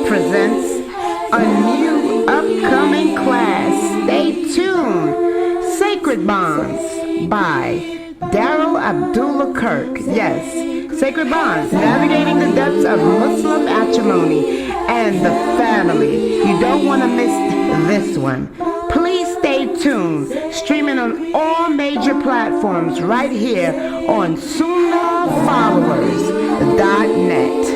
presents a new upcoming class. Stay tuned. Sacred Bonds by Daryl Abdullah Kirk. Yes, Sacred Bonds, navigating the depths of Muslim matrimony and the family. You don't want to miss this one. Please stay tuned. Streaming on all major platforms right here on Sunnahfollowers.net.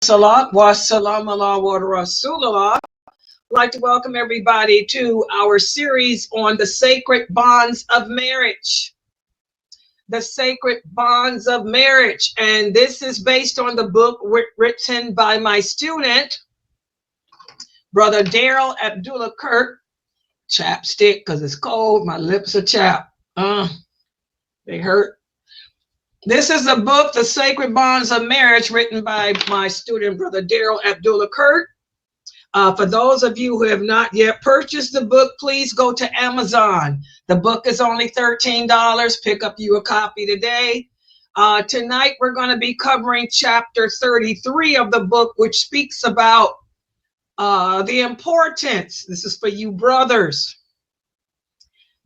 Salat wa salam ala wa rasulullah. I'd like to welcome everybody to our series on the sacred bonds of marriage. The sacred bonds of marriage. And this is based on the book written by my student, Brother Daryl Abdullah Kirk. Chapstick, because it's cold. My lips are chapped. They hurt. This is a book, The Sacred Bonds of Marriage, written by my student, Brother Daryl Abdullah Kirk. For those of you who have not yet purchased the book, please go to Amazon. The book is only $13. Pick up you a copy today. Tonight, we're going to be covering chapter 33 of the book, which speaks about the importance. This is for you brothers.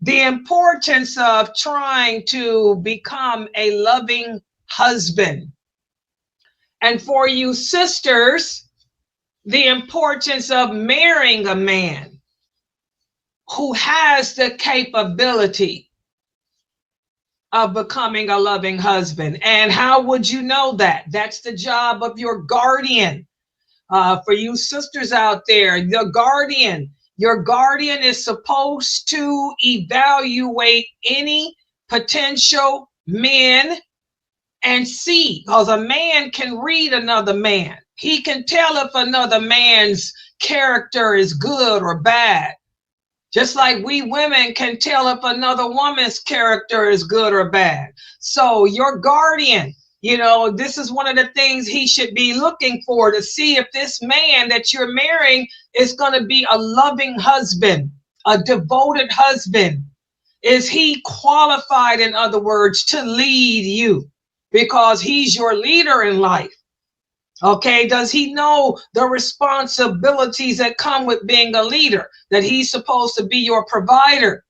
The importance of trying to become a loving husband. And for you sisters, the importance of marrying a man who has the capability of becoming a loving husband. And how would you know that? That's the job of your guardian. For you sisters out there, your guardian is supposed to evaluate any potential men and see, because a man can read another man. He can tell if another man's character is good or bad. Just like we women can tell if another woman's character is good or bad. So your guardian, this is one of the things he should be looking for, to see if this man that you're marrying is going to be a loving husband, a devoted husband. Is he qualified, in other words, to lead you? Because he's your leader in life. Okay, does he know the responsibilities that come with being a leader? That he's supposed to be your provider.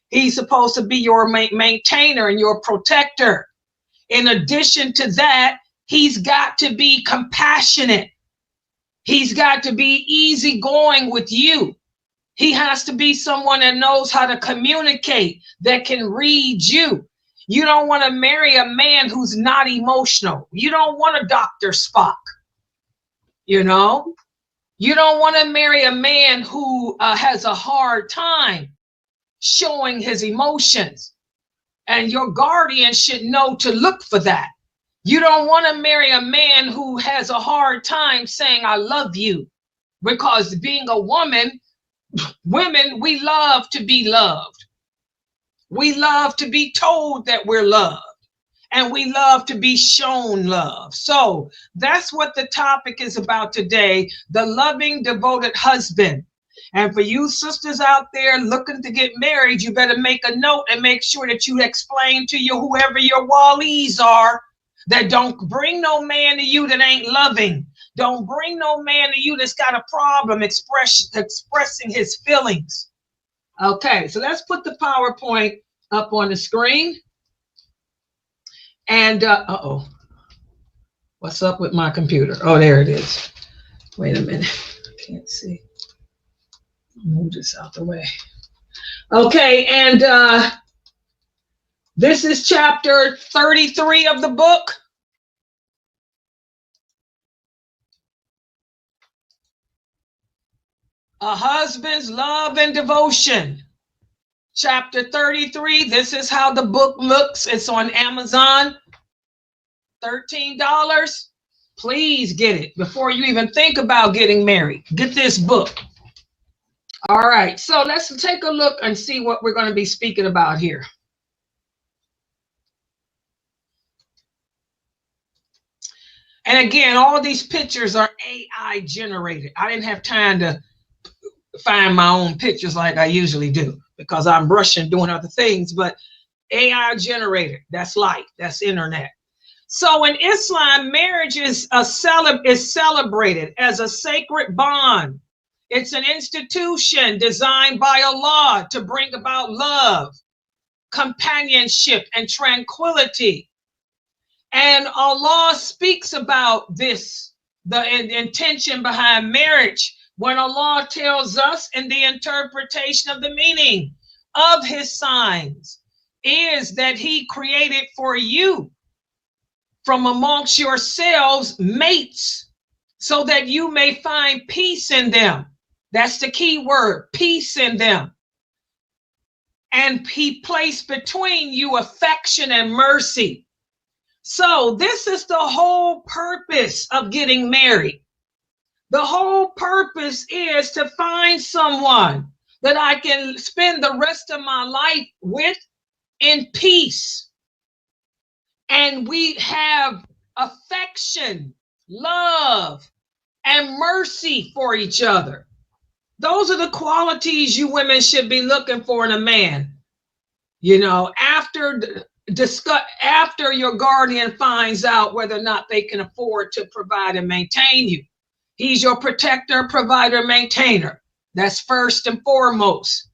He's supposed to be your maintainer and your protector. In addition to that, he's got to be compassionate. He's got to be easygoing with you. He has to be someone that knows how to communicate, that can read you. You don't want to marry a man who's not emotional. You don't want a Dr. Spock. You don't want to marry a man who has a hard time showing his emotions. And your guardian should know to look for that. You don't want to marry a man who has a hard time saying, I love you. Because being a woman, women, we love to be loved. We love to be told that we're loved. And we love to be shown love. So that's what the topic is about today, the loving, devoted husband. And for you sisters out there looking to get married, you better make a note and make sure that you explain to you, whoever your wali's are, that don't bring no man to you that ain't loving. Don't bring no man to you that's got a problem expressing his feelings. Okay, so let's put the PowerPoint up on the screen. And, what's up with my computer? Oh, there it is. Wait a minute. I can't see. Move this out the way. Okay, and this is chapter 33 of the book. A husband's love and devotion. Chapter 33, this is how the book looks. It's on Amazon. $13. Please get it before you even think about getting married. Get this book. All right, so let's take a look and see what we're going to be speaking about here. And again, all these pictures are AI generated. I didn't have time to find my own pictures like I usually do because I'm rushing doing other things, but AI generated, that's light, that's internet. So in Islam, marriage is celebrated as a sacred bond. It's an institution designed by Allah to bring about love, companionship, and tranquility. And Allah speaks about this, the intention behind marriage, when Allah tells us in the interpretation of the meaning of his signs is that he created for you from amongst yourselves mates so that you may find peace in them. That's the key word, peace in them. And he placed between you affection and mercy. So this is the whole purpose of getting married. The whole purpose is to find someone that I can spend the rest of my life with in peace. And we have affection, love, and mercy for each other. Those are the qualities you women should be looking for in a man. You know, after your guardian finds out whether or not they can afford to provide and maintain you. He's your protector, provider, maintainer. That's first and foremost.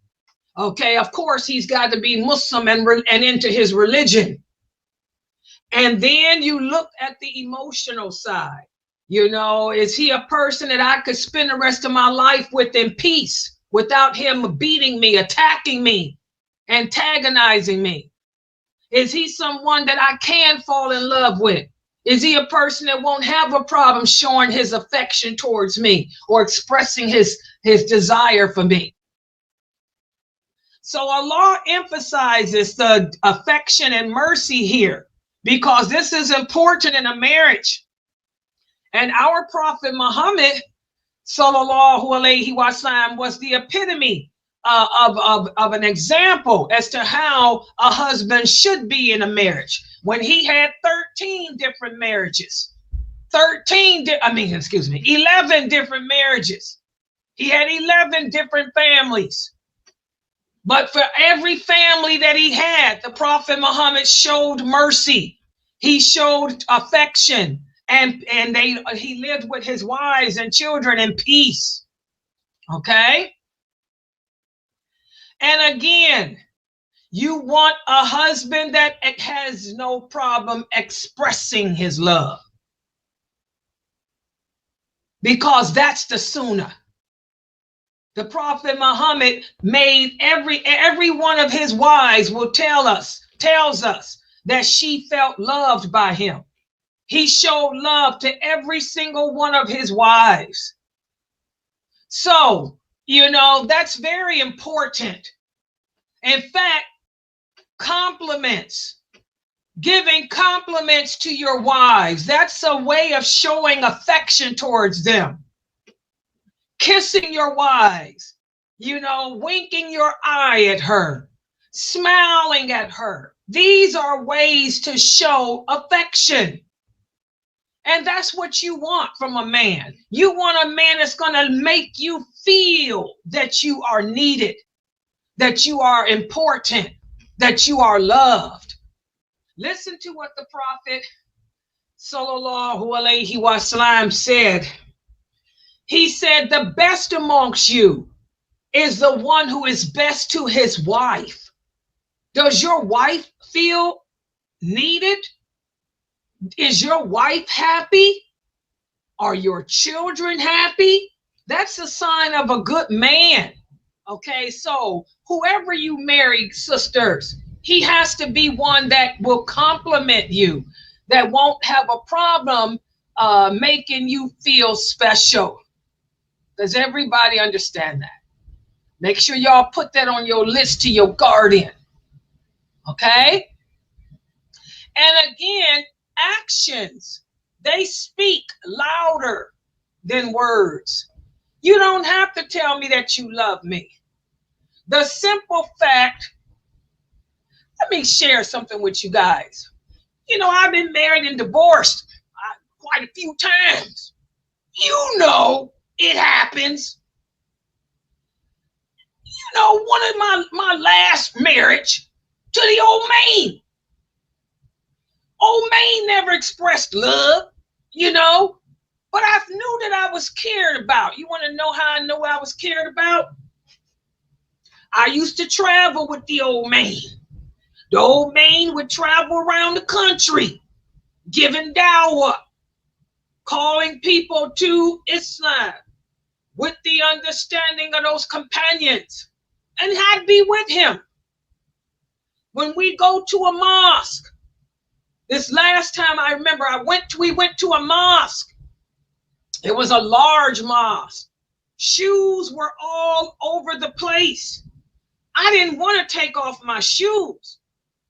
Okay, of course, he's got to be Muslim and into his religion. And then you look at the emotional side. You know, is he a person that I could spend the rest of my life with in peace without him beating me, attacking me, antagonizing me? Is he someone that I can fall in love with? Is he a person that won't have a problem showing his affection towards me or expressing his desire for me? So Allah emphasizes the affection and mercy here because this is important in a marriage. And our Prophet Muhammad, sallallahu alaihi wasallam, was the epitome of an example as to how a husband should be in a marriage. When he had 13 different marriages, 11 different marriages. He had 11 different families. But for every family that he had, the Prophet Muhammad showed mercy. He showed affection. And he lived with his wives and children in peace. Okay? And again, you want a husband that has no problem expressing his love. Because that's the sunnah. The Prophet Muhammad made every one of his wives tells us that she felt loved by him. He showed love to every single one of his wives. So, you know, that's very important. In fact, compliments, giving compliments to your wives, that's a way of showing affection towards them. Kissing your wives, you know, winking your eye at her, smiling at her. These are ways to show affection. And that's what you want from a man. You want a man that's going to make you feel that you are needed, that you are important, that you are loved. Listen to what the Prophet sallallahu alaihi wasallam said. He said, the best amongst you is the one who is best to his wife. Does your wife feel needed? Is your wife happy? Are your children happy? That's a sign of a good man. Okay, so whoever you marry, sisters, he has to be one that will compliment you, that won't have a problem making you feel special. Does everybody understand that? Make sure y'all put that on your list to your guardian. Okay? And again, actions, they speak louder than words. You don't have to tell me that you love me. The simple fact, let me share something with you guys. You know, I've been married and divorced quite a few times. You know, it happens. You know, one of my last marriage to the old man. Old Main never expressed love, you know, but I knew that I was cared about. You want to know how I know I was cared about? I used to travel with the Old Main. The Old Main would travel around the country, giving dawah, calling people to Islam with the understanding of those companions, and had be with him. When we go to a mosque, this last time I remember we went to a mosque. It was a large mosque. Shoes were all over the place. I didn't want to take off my shoes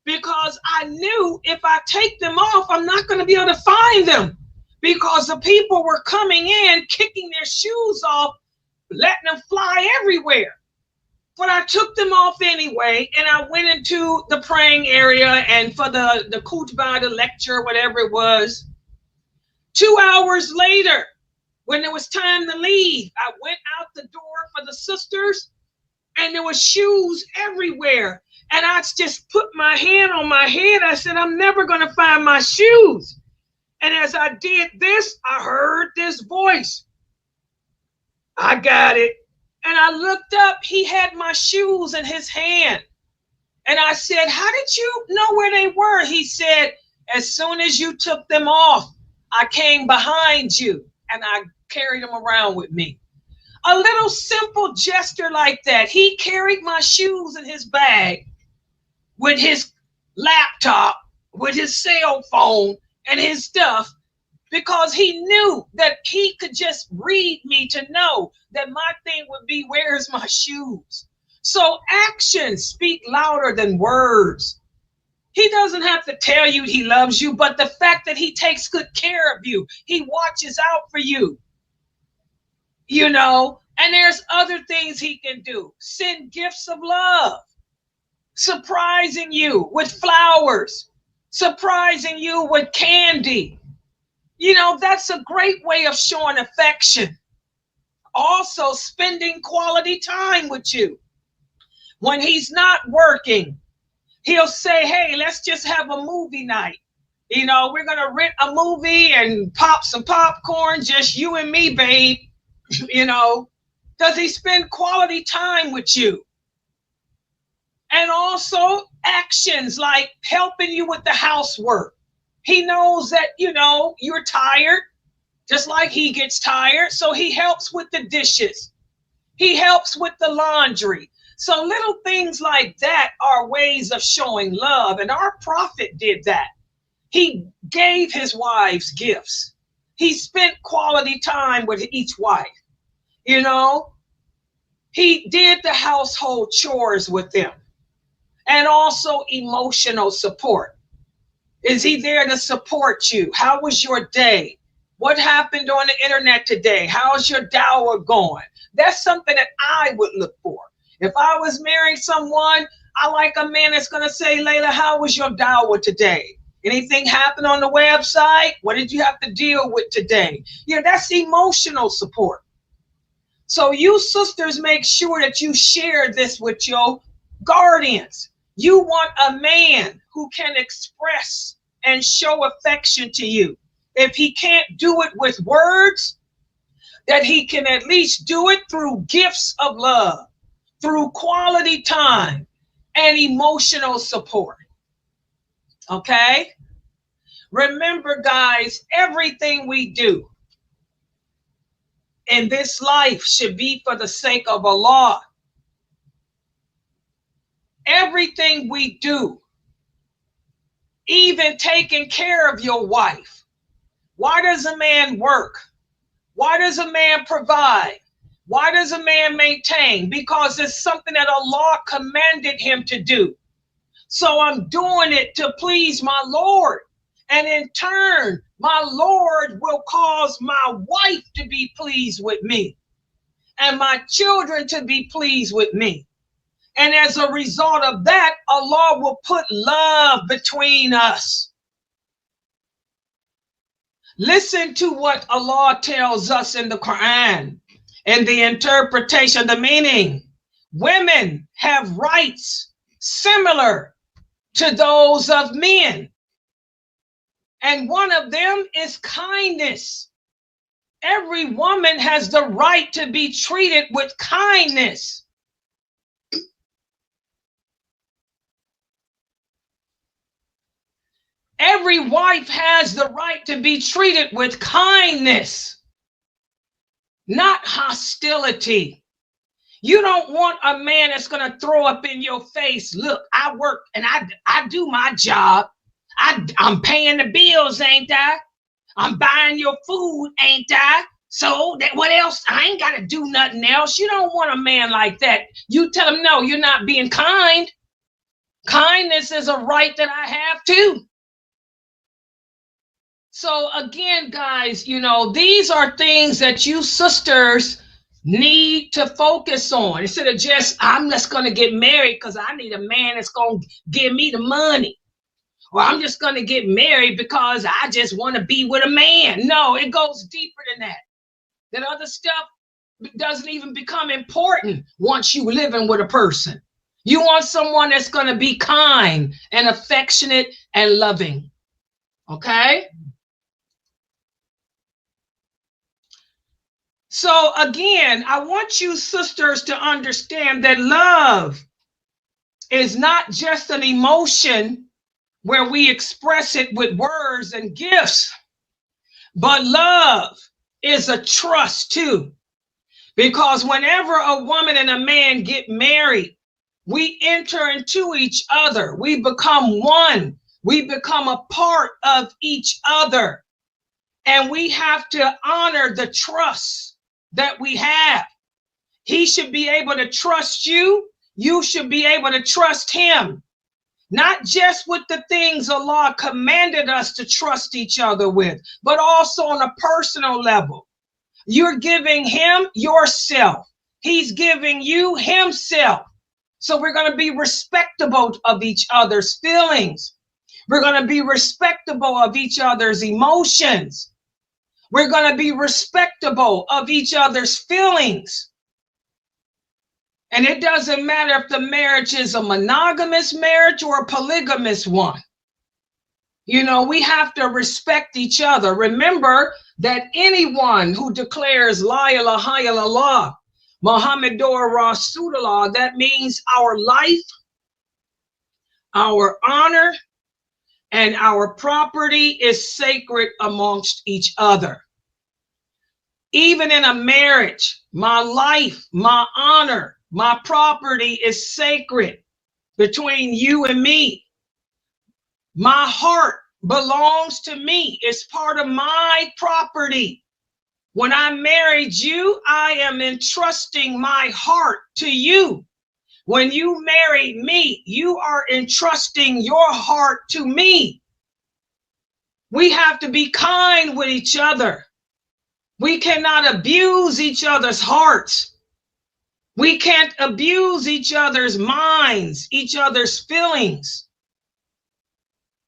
because I knew if I take them off, I'm not going to be able to find them, because the people were coming in, kicking their shoes off, letting them fly everywhere. But I took them off anyway, and I went into the praying area, and for the khutbah, the lecture, whatever it was. 2 hours later, when it was time to leave, I went out the door for the sisters, and there were shoes everywhere. And I just put my hand on my head. I said, I'm never going to find my shoes. And as I did this, I heard this voice. I got it. And I looked up, he had my shoes in his hand. And I said, how did you know where they were? He said, as soon as you took them off, I came behind you and I carried them around with me. A little simple gesture like that. He carried my shoes in his bag with his laptop, with his cell phone and his stuff, because he knew that he could just read me to know that my thing would be, where's my shoes? So actions speak louder than words. He doesn't have to tell you he loves you, but the fact that he takes good care of you, he watches out for you, you know, and there's other things he can do. Send gifts of love, surprising you with flowers, surprising you with candy. You know, that's a great way of showing affection. Also, spending quality time with you. When he's not working, he'll say, hey, let's just have a movie night. You know, we're going to rent a movie and pop some popcorn, just you and me, babe. You know, does he spend quality time with you? And also actions like helping you with the housework. He knows that, you know, you're tired, just like he gets tired. So he helps with the dishes. He helps with the laundry. So little things like that are ways of showing love. And our prophet did that. He gave his wives gifts. He spent quality time with each wife. You know, he did the household chores with them. And also emotional support. Is he there to support you? How was your day? What happened on the internet today? How's your dawah going? That's something that I would look for. If I was marrying someone, I like a man that's going to say, Layla, how was your dawah today? Anything happen on the website? What did you have to deal with today? You know, that's emotional support. So you sisters, make sure that you share this with your guardians. You want a man who can express and show affection to you. If he can't do it with words, that he can at least do it through gifts of love, through quality time and emotional support. Okay? Remember, guys, everything we do in this life should be for the sake of Allah. Everything we do, even taking care of your wife. Why does a man work? Why does a man provide? Why does a man maintain? Because it's something that Allah commanded him to do. So I'm doing it to please my Lord. And in turn, my Lord will cause my wife to be pleased with me and my children to be pleased with me. And as a result of that, Allah will put love between us. Listen to what Allah tells us in the Quran, in the interpretation, the meaning. Women have rights similar to those of men. And one of them is kindness. Every woman has the right to be treated with kindness. Every wife has the right to be treated with kindness, not hostility. You don't want a man that's going to throw up in your face. Look, I work and I do my job. I'm paying the bills, ain't I? I'm buying your food, ain't I? So what else? I ain't got to do nothing else. You don't want a man like that. You tell him, no, you're not being kind. Kindness is a right that I have too. So again, guys, you know, these are things that you sisters need to focus on instead of just, I'm just going to get married because I need a man that's going to give me the money. Or I'm just going to get married because I just want to be with a man. No, it goes deeper than that. That other stuff doesn't even become important once you living with a person. You want someone that's going to be kind and affectionate and loving. Okay? So again, I want you sisters to understand that love is not just an emotion where we express it with words and gifts, but love is a trust too. Because whenever a woman and a man get married, we enter into each other. We become one. We become a part of each other. And we have to honor the trust that we have. He should be able to trust you. You should be able to trust him. Not just with the things Allah commanded us to trust each other with, but also on a personal level. You're giving him yourself. He's giving you himself. So we're going to be respectable of each other's feelings. We're going to be respectable of each other's emotions. We're going to be respectable of each other's feelings. And it doesn't matter if the marriage is a monogamous marriage or a polygamous one. You know, we have to respect each other. Remember that anyone who declares La ilaha illallah, Muhammadur Rasulullah, that means our life, our honor, and our property is sacred amongst each other. Even in a marriage, my life, my honor, my property is sacred between you and me. My heart belongs to me. It's part of my property. When I married you, I am entrusting my heart to you. When you married me, you are entrusting your heart to me. We have to be kind with each other. We cannot abuse each other's hearts. We can't abuse each other's minds, each other's feelings.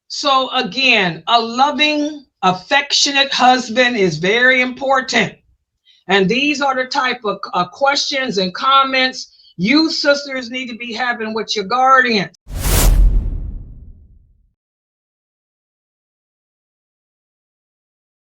So again, a loving, affectionate husband is very important. And these are the type of questions and comments you sisters need to be having with your guardians.